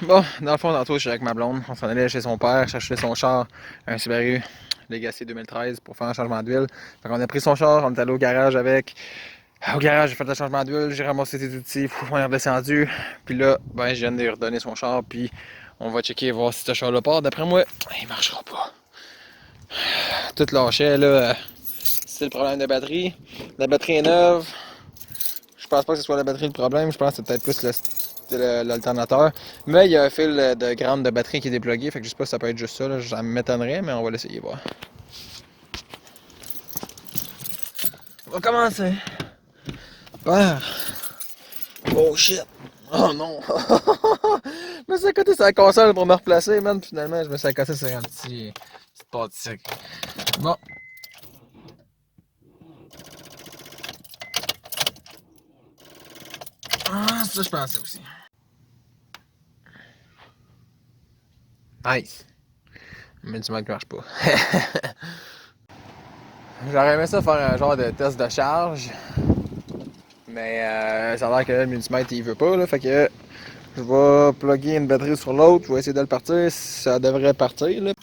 Bon, dans le fond, tantôt, je suis avec ma blonde. On s'en allait chez son père chercher son char, un Subaru Legacy 2013 pour faire un changement d'huile. Fait qu'on a pris son char, on est allé au garage avec. Au garage, j'ai fait le changement d'huile, j'ai ramassé ses outils, on est redescendu. Puis là, ben, je viens de lui redonner son char, puis on va checker voir si ce char-là part. D'après moi, il marchera pas. Tout lâchait, là. C'est le problème de batterie. La batterie est neuve. Je pense pas que ce soit la batterie le problème, je pense que c'est peut-être plus l'alternateur. Mais il y a un fil de grande de batterie qui est déplugué, fait que je sais pas si ça peut être juste ça, là. Ça m'étonnerait, mais on va l'essayer voir. On va commencer. Par... Oh shit! Oh non! Je me suis accoté sur la console pour me replacer, man. Finalement, je me suis accoté sur un petit pâtisserie. Bon. Ah, ça je pensais aussi. Nice! Mais du mal qui marche pas. J'aurais aimé ça faire un genre de test de charge. Mais ça a l'air que le multimètre il veut pas, là. Fait que je vais plugger une batterie sur l'autre, je vais essayer de le partir. Ça devrait partir, là.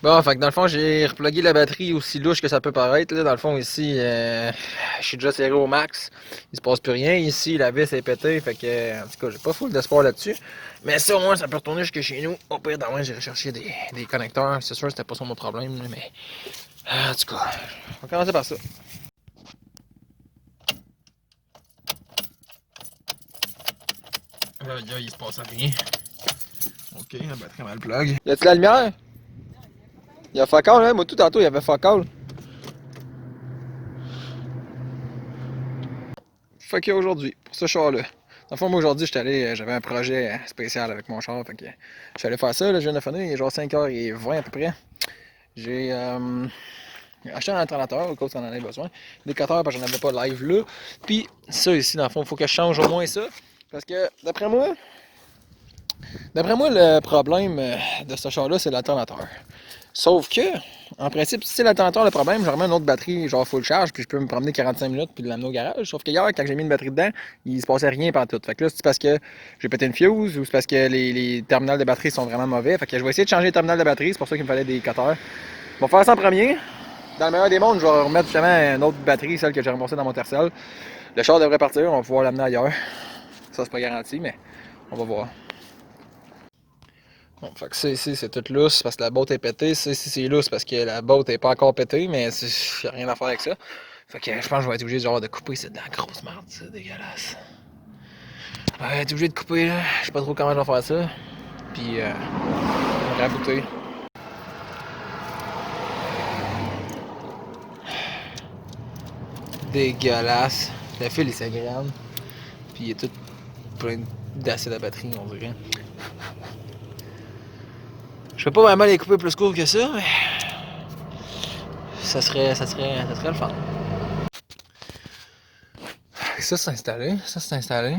Bon, fait que dans le fond, j'ai replugué la batterie aussi louche que ça peut paraître. Là. Dans le fond, ici, je suis déjà serré au max. Il se passe plus rien. Ici, la vis est pétée. Fait que, en tout cas, j'ai pas full d'espoir là-dessus. Mais ça, au moins, ça peut retourner jusque chez nous. Au pire, dans j'ai recherché des connecteurs. C'est sûr, c'était pas ça mon problème. Là, mais, en tout cas, on va commencer par ça. Là, il se passe rien. Ok, la batterie mal plug. Y a-tu la lumière? Il y a fuck all, hein? Moi, tout tantôt, il y avait fuck all. Fait qu'aujourd'hui, pour ce char-là. Dans le fond, moi, aujourd'hui, j'avais un projet spécial avec mon char. Fait que je suis allé faire ça, là, je viens de finir, il est genre 5h20 à peu près. J'ai acheté un alternateur au cas où on en avait besoin. Les 4 heures, parce que j'en avais pas live là. Puis ça ici, dans le fond, il faut que je change au moins ça. Parce que, d'après moi, le problème de ce char-là, c'est l'alternateur. Sauf que, en principe, si c'est l'alternateur le problème, je remets une autre batterie, genre full charge, puis je peux me promener 45 minutes puis l'amener au garage. Sauf que hier, quand j'ai mis une batterie dedans, il se passait rien par tout. Fait que là, c'est parce que j'ai pété une fuse ou c'est parce que les terminales de batterie sont vraiment mauvais. Fait que je vais essayer de changer les terminales de batterie, c'est pour ça qu'il me fallait des cutters. On va faire ça en premier. Dans le meilleur des mondes, je vais remettre justement une autre batterie, celle que j'ai remboursée dans mon tercel. Le char devrait partir, on va pouvoir l'amener ailleurs. Ça, c'est pas garanti, mais on va voir. Bon, fait que ça ici, c'est tout lousse parce que la boîte est pétée. Ça ici, c'est lousse parce que la boîte est pas encore pétée, mais il a rien à faire avec ça. Fait que je pense que je vais être obligé genre, de couper. C'est de la grosse merde, c'est dégueulasse. Je vais être obligé de couper, là. Je sais pas trop comment je vais faire ça. Puis, rabouter. Dégueulasse. Le fil, il s'agrane. Puis, il est tout plein d'acide à batterie, on dirait. Je peux pas vraiment les couper plus court que ça, mais ça serait le fun. Ça c'est installé, ça c'est installé.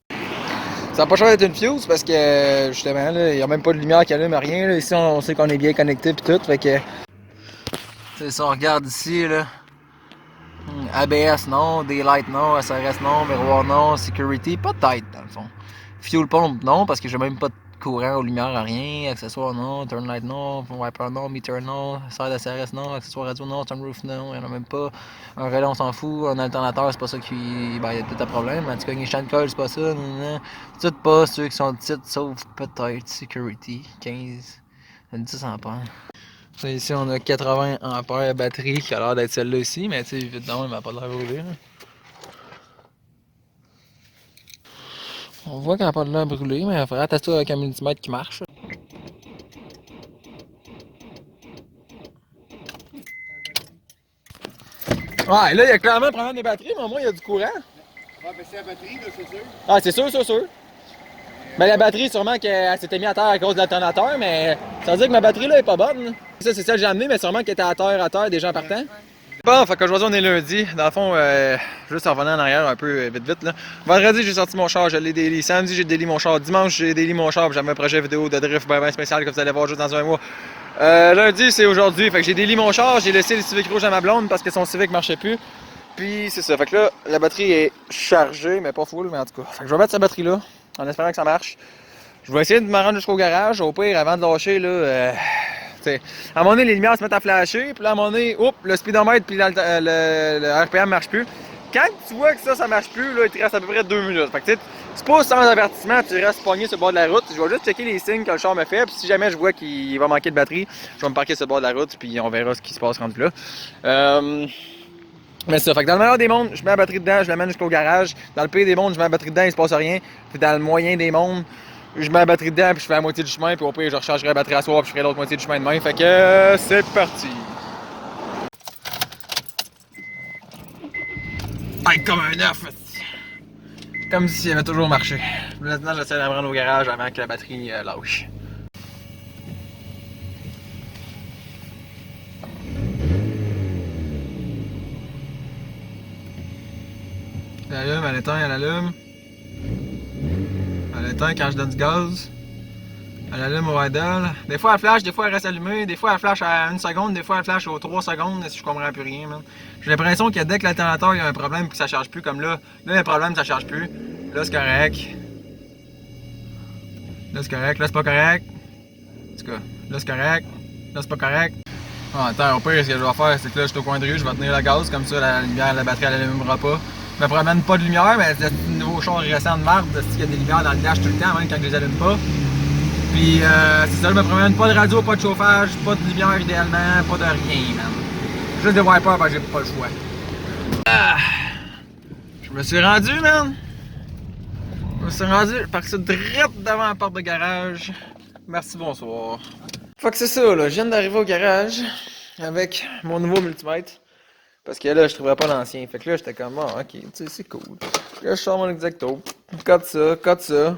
Ça n'a pas changé d'être une fuse parce que justement il n'y a même pas de lumière qui allume, rien. Là. Ici on sait qu'on est bien connecté puis tout, fait que. C'est ça, on regarde ici là. ABS non, Daylight non, SRS non, miroir non, Security, pas de tête dans le fond. Fuel pump non, parce que j'ai même pas de courant aux lumières, rien, accessoires non, turn light non, wiper non, meter non, side SRS non, accessoires radio non, sunroof non, y'en a même pas. Un relais on s'en fout, un alternateur c'est pas ça qui. Ben y'a tout un problème, en tout cas une chaîne de colle c'est pas ça, non. Tout pas ceux qui sont titres sauf peut-être Security, 15, 10 ampères. Ici, on a 80 ampères batterie qui a l'air d'être celle-là ici, mais tu sais, évidemment, elle m'a pas l'air brûlée. On voit qu'elle n'a pas de l'air brûlée, mais il faudrait tester avec un multimètre qui marche. Ouais, là, il y a clairement un problème des batteries, mais au moins, il y a du courant. On va baisser la batterie, là, c'est sûr. Ah, c'est sûr, c'est sûr. Mais la batterie, sûrement qu'elle s'était mise à terre à cause de l'alternateur, mais ça veut dire que ma batterie, là, est pas bonne. Ça, c'est ça que j'ai amené, mais sûrement qu'elle était à terre, déjà en partant. Bon, fait qu'aujourd'hui on est lundi. Dans le fond, juste en revenant en arrière un peu vite là. Vendredi j'ai sorti mon char, je l'ai daily. Samedi j'ai daily mon char. Dimanche j'ai daily mon char. J'avais un projet vidéo de drift bien spécial que vous allez voir juste dans un mois. Lundi c'est aujourd'hui. Fait que j'ai daily mon char. J'ai laissé le Civic rouge à ma blonde parce que son Civic marchait plus. Puis c'est ça. Fait que là, la batterie est chargée, mais pas full, mais en tout cas. Fait que je vais mettre sa batterie là, en espérant que ça marche. Je vais essayer de me rendre jusqu'au garage. Au pire, avant de lâcher là. T'sais, à un moment donné, les lumières se mettent à flasher, puis là, à un moment donné, oups, le speedomètre puis le RPM marche plus. Quand tu vois que ça marche plus, là, il te reste à peu près 2 minutes. Fait que c'est pas sans avertissement, tu restes pogné sur le bord de la route. Je vais juste checker les signes que le char me fait, puis si jamais je vois qu'il va manquer de batterie, je vais me parquer sur le bord de la route, puis on verra ce qui se passe rendu là. Mais ça, fait que dans le meilleur des mondes, je mets la batterie dedans, je l'amène jusqu'au garage. Dans le pire des mondes, je mets la batterie dedans, il se passe rien. Puis dans le moyen des mondes, je mets la batterie dedans, puis je fais la moitié du chemin, puis au pire, je rechargerai la batterie à soir, puis je ferai l'autre moitié du chemin demain. Fait que c'est parti! Hey, comme un œuf! Comme si il avait toujours marché. Maintenant, j'essaie de la rendre au garage avant que la batterie lâche. Elle allume, elle éteint, elle allume. Elle éteint quand je donne du gaz. Elle allume au idle. Des fois elle flash, des fois elle reste allumée, des fois elle flash à 1 seconde, des fois elle flash aux 3 secondes, si je comprends plus rien, man. J'ai l'impression que dès que l'alternateur il y a un problème et que ça charge plus, comme là, il y a un problème, ça charge plus. Là c'est correct. Là c'est correct, là c'est pas correct. En tout cas, là c'est correct, là c'est pas correct. Ah, attends, au pire, ce que je vais faire, c'est que là je suis au coin de rue, je vais tenir le gaz, comme ça la lumière, la batterie elle allumera pas. Je me promène pas de lumière, mais c'est un nouveau char récent de marde, il y a des lumières dans le dash tout le temps, même quand je les allume pas. Puis c'est ça, je me promène, pas de radio, pas de chauffage, pas de lumière idéalement, pas de rien, man. Juste des wipers, ben j'ai pas le choix. Ah, je me suis rendu, man. Je me suis rendu, parce que c'est direct devant la porte de garage. Merci, bonsoir. Fait que c'est ça, là, je viens d'arriver au garage avec mon nouveau multimètre. Parce que là, je trouverais pas l'ancien. Fait que là, j'étais comme, ah, ok, tu sais, c'est cool. Là, je sors mon exacto. Code ça, code ça. Ouais.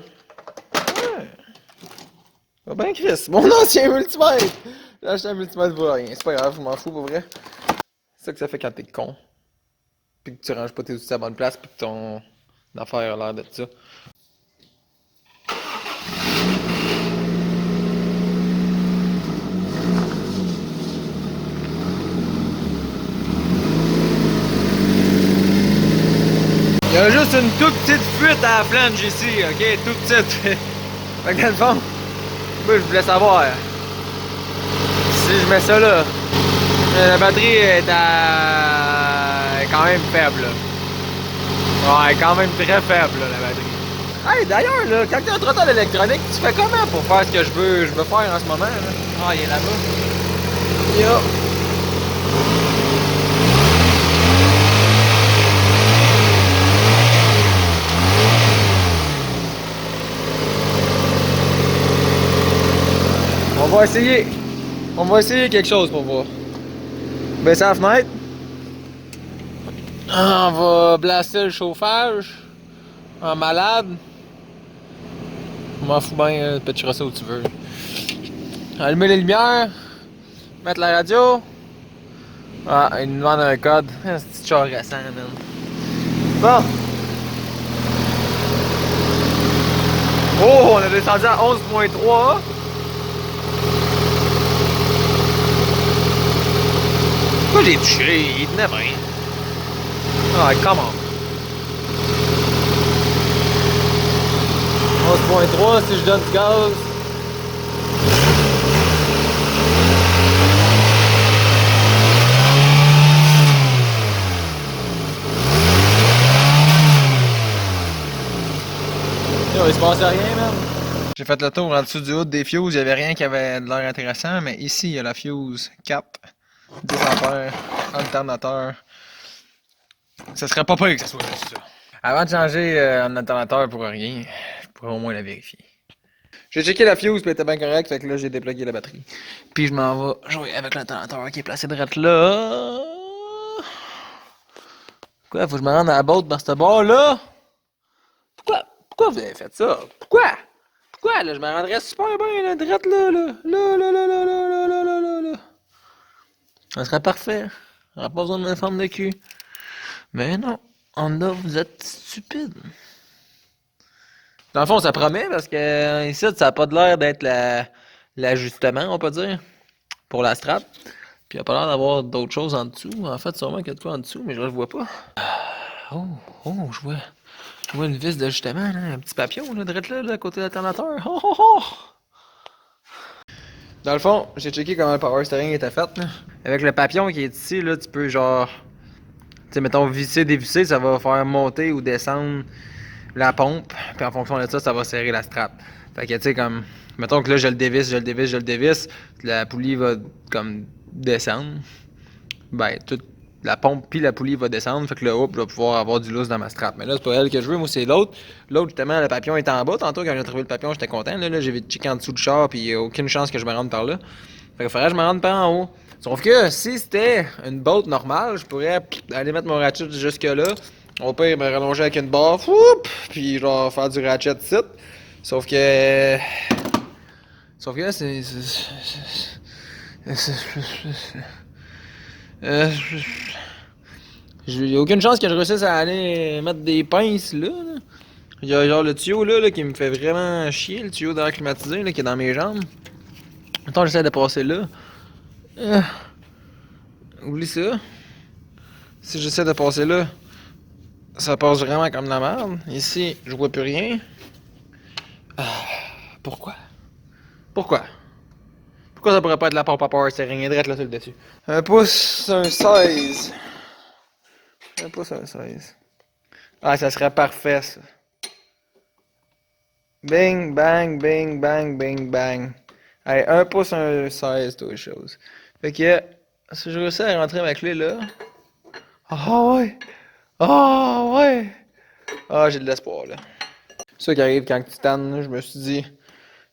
Ah ben Chris, mon ancien multimètre! J'ai acheté un multimètre pour rien, c'est pas grave, je m'en fous pour vrai. C'est ça que ça fait quand t'es con. Puis que tu ranges pas tes outils à la bonne place, puis que ton affaire a l'air de ça. Il y a juste une toute petite fuite à la flange ici, ok? Toute petite. Fait que dans le fond, moi je voulais savoir si je mets ça là. La batterie est quand même faible là. Ouais, quand même très faible là, la batterie. Hey, d'ailleurs là, quand t'as un trottoir électronique, tu fais comment pour faire ce que je veux faire en ce moment là? Ah, il est là-bas. Yo. On va essayer quelque chose pour voir. Baisser la fenêtre. On va blaster le chauffage. En malade. Je m'en fous bien, tu peux tirer ça où tu veux. Allumer les lumières. Mettre la radio. Ah, il nous demande un code. C'est un petit char récent, man. Bon. Oh, on est descendu à 11.3. Pourquoi j'ai touché? Il tenait bien. Ah, come on. 11.3 si je donne du gaz. Yo, il se passait rien, man. J'ai fait le tour en dessous du hood des fuses. Il n'y avait rien qui avait de l'air intéressant, mais ici, il y a la fuse cap. 10 ampères, alternateur. Ça serait pas pire que ça soit juste ça. Avant de changer un alternateur pour rien, je pourrais au moins la vérifier. J'ai checké la fuse puis elle était bien correcte, fait que là j'ai déplugué la batterie. Puis je m'en vais jouer avec l'alternateur qui est placé direct là. Pourquoi faut que je me rende à la botte dans ce bord là? Pourquoi vous avez fait ça? Pourquoi là? Je me rendrais super bien là, direct là. Ça serait parfait. On n'a pas besoin d'une forme de cul. Mais non, Honda, vous êtes stupide. Dans le fond, ça promet parce que ici, ça n'a pas de l'air d'être l'ajustement, on peut dire, pour la strap. Puis il n'y a pas l'air d'avoir d'autres choses en dessous. En fait, sûrement qu'il y a de quoi en dessous, mais je le vois pas. Oh, oh, je vois une vis d'ajustement, là, un petit papillon, là, direct là, à côté de l'alternateur. Oh, oh, oh! Dans le fond, j'ai checké comment le power steering était fait, là. Avec le papillon qui est ici, là, tu peux genre, tu sais, mettons, visser, dévisser, ça va faire monter ou descendre la pompe, puis en fonction de ça, ça va serrer la strap. Fait que, tu sais, comme, mettons que là, je le dévisse, la poulie va, comme, descendre. Ben, toute la pompe puis la poulie va descendre, fait que le haut va pouvoir avoir du lousse dans ma strap. Mais là, c'est pas elle que je veux, moi, c'est l'autre. L'autre, justement, le papillon est en bas. Tantôt, quand j'ai trouvé le papillon, j'étais content. Là, j'ai checké en dessous du char, puis il n'y a aucune chance que je me rende par là. Fait que faudrait que je me rende par en haut. Sauf que si c'était une boat normale, je pourrais aller mettre mon ratchet jusque-là. Au pire, me rallonger avec une barre, puis genre faire du ratchet ici. Sauf que. Sauf que là, j'ai aucune chance que je réussisse à aller mettre des pinces là. Il y a genre le tuyau là, qui me fait vraiment chier, le tuyau d'air climatisé là, qui est dans mes jambes. Attends, j'essaie de passer là. Oublie ça. Si j'essaie de passer là, ça passe vraiment comme de la merde. Ici, je vois plus rien. Pourquoi? Pourquoi? Pourquoi ça pourrait pas être la pompe à power steering? Drette là sur le dessus. Un pouce, un 16. Un pouce, un 16. Ah, ça serait parfait ça. Bing, bang, bing, bang, bing, bang. Allez, un pouce, un 16, toutes les choses. Fait que, si je réussis à rentrer ma clé là. Ah ouais! Ah ouais! Ah, j'ai de l'espoir là. C'est ça qui arrive quand tu tannes, je me suis dit.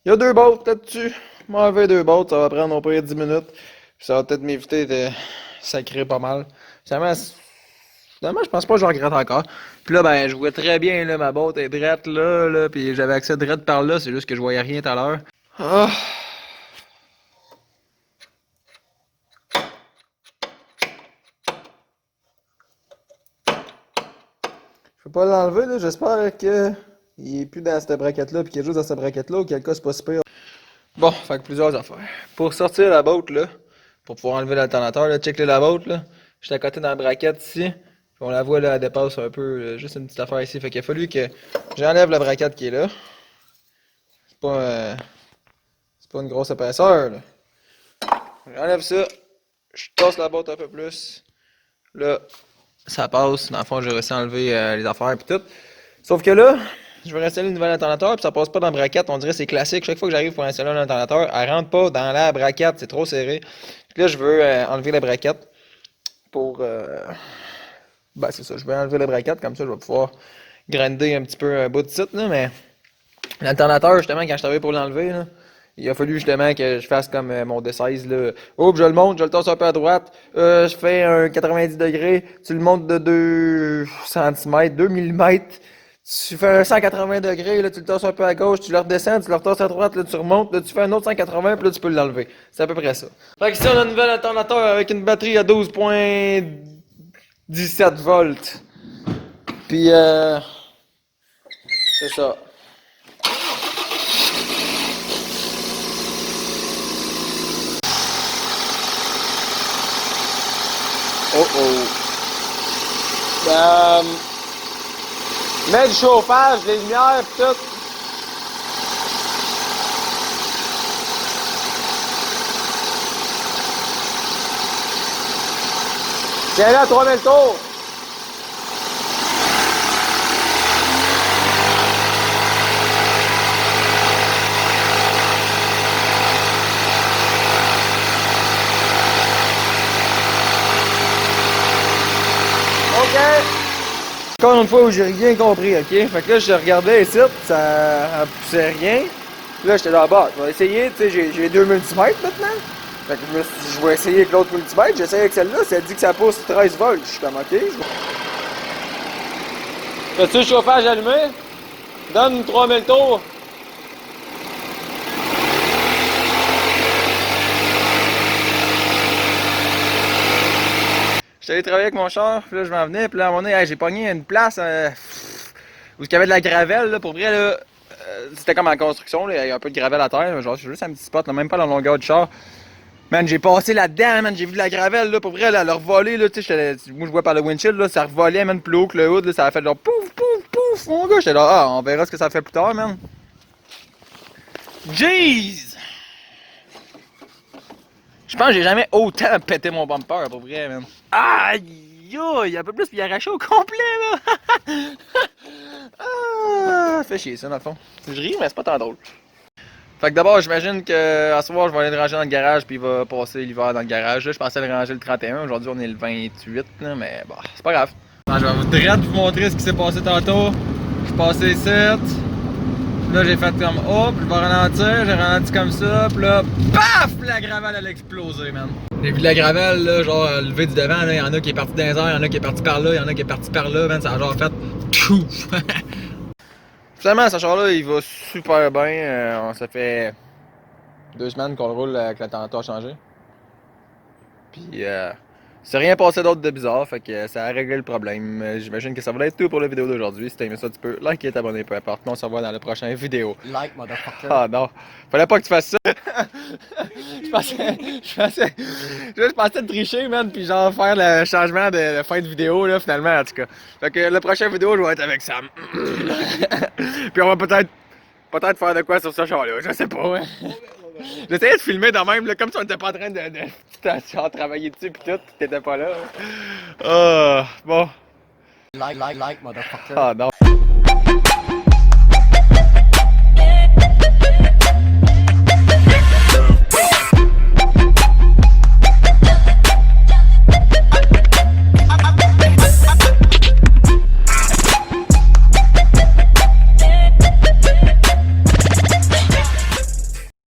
Il y a 2 bottes là-dessus. M'enlever 2 bottes, ça va prendre au pire 10 minutes. Puis ça va peut-être m'éviter de sacrer pas mal. Finalement, je pense pas que je regrette encore. Puis là, ben, je vois très bien, là, ma botte est drette là, puis j'avais accès drette par là, c'est juste que je voyais rien tout à l'heure. Ah. Je peux pas l'enlever, là, j'espère que il est plus dans cette braquette-là, puis qu'il est juste dans cette braquette-là, auquel cas c'est pas super. Bon, fait que plusieurs affaires. Pour sortir la botte, là, pour pouvoir enlever l'alternateur, là, check la botte, là. J'étais à côté dans la braquette ici. Puis on la voit, là, elle dépasse un peu, juste une petite affaire ici. Fait qu'il a fallu que j'enlève la braquette qui est là. C'est pas une grosse épaisseur, là. J'enlève ça. Je tasse la botte un peu plus. Là, ça passe. Dans le fond, j'ai réussi à enlever les affaires et tout. Sauf que là, je vais installer une nouvelle alternateur, puis ça passe pas dans la braquette. On dirait que c'est classique. Chaque fois que j'arrive pour installer un alternateur, elle rentre pas dans la braquette. C'est trop serré. Puis là, je veux enlever la braquette pour. Ben, c'est ça. Je vais enlever la braquette. Comme ça, je vais pouvoir grinder un petit peu un bout de site, là. Mais l'alternateur, justement, quand je travaille pour l'enlever, là, il a fallu justement que je fasse comme mon D16 là. Oups, je le monte, je le tasse un peu à droite. Je fais un 90 degrés. Tu le montes de 2 cm, 2 mm. Tu fais un 180 degrés, là, tu le tasses un peu à gauche, tu le redescends, tu le retasses à droite, là, tu remontes, là, tu fais un autre 180, puis là, tu peux l'enlever. C'est à peu près ça. Fait que ici, on a un nouvel alternateur avec une batterie à 12,17 volts. Puis, c'est ça. Oh oh. Mets du chauffage, des lumières, pis tout. Tiens là, 3000 tours. OK. Encore une fois où j'ai rien compris, ok? Fait que là, je regardais ici, ça poussait rien. Puis là, j'étais là, bah, je vais essayer, tu sais, j'ai 2 multimètres maintenant. Fait que je me suis dit, je vais essayer avec l'autre multimètre. J'essaye avec celle-là, ça dit que ça pousse 13 volts. Je suis comme, ok. As-tu le chauffage allumé? Donne 3000 tours. J'étais allé travailler avec mon char, puis là je m'en venais, puis là à un moment donné, hey, j'ai pogné une place où il y avait de la gravelle, là, pour vrai, là, c'était comme en construction, là, il y a un peu de gravelle à terre, genre c'est juste un petit spot, là, même pas dans la longueur du char. Man, j'ai passé là-dedans, man, j'ai vu de la gravelle, là, pour vrai, là, elle a revolé, là, tu sais, moi je vois par le windshield, là, ça revolait, man, plus haut que le hood, là, ça a fait genre pouf, pouf, pouf, mon gars, j'étais là, ah, on verra ce que ça fait plus tard, man. Jeez! Je pense que j'ai jamais autant pété mon bumper, pour vrai, man. Aïe, aïe, un peu plus, puis il a arraché au complet, là. Ah, ça fait chier, ça, dans le fond. Je ris, mais c'est pas tant drôle. Fait que d'abord, j'imagine que à ce soir, je vais aller le ranger dans le garage, puis il va passer l'hiver dans le garage. Là, je pensais le ranger le 31, aujourd'hui on est le 28, là, mais bon, c'est pas grave. Je vais vous montrer ce qui s'est passé tantôt. Je suis passé ici. Là, j'ai fait comme hop, je vais ralentir, j'ai ralenti comme ça, puis là, paf! La gravelle, elle a explosé, man. J'ai vu de la gravelle, là, genre, lever du devant, là, il y en a qui est parti dans les airs, il y en a qui est parti par là, il y en a qui est parti par là, man, ça a genre fait pouf! Finalement, ce char-là, il va super bien, ça fait 2 semaines qu'on le roule avec la Tanta changé. Puis, c'est rien passé d'autre de bizarre, fait que ça a réglé le problème. J'imagine que ça va être tout pour la vidéo d'aujourd'hui. Si t'as aimé ça, tu peux liker, t'abonner, peu importe. On se revoit dans la prochaine vidéo. Like, motherfucker. Ah non, fallait pas que tu fasses ça. Je pensais te tricher, man, puis genre faire le changement de fin de vidéo, là, finalement, en tout cas. Fait que la prochaine vidéo, je vais être avec Sam. Puis on va peut-être faire de quoi sur ce char-là, je sais pas, hein. J'essayais de filmer de même, là, comme si on était pas en train de travailler dessus pis tout, pis t'étais pas là. Bon. Like, motherfucker. Ah non.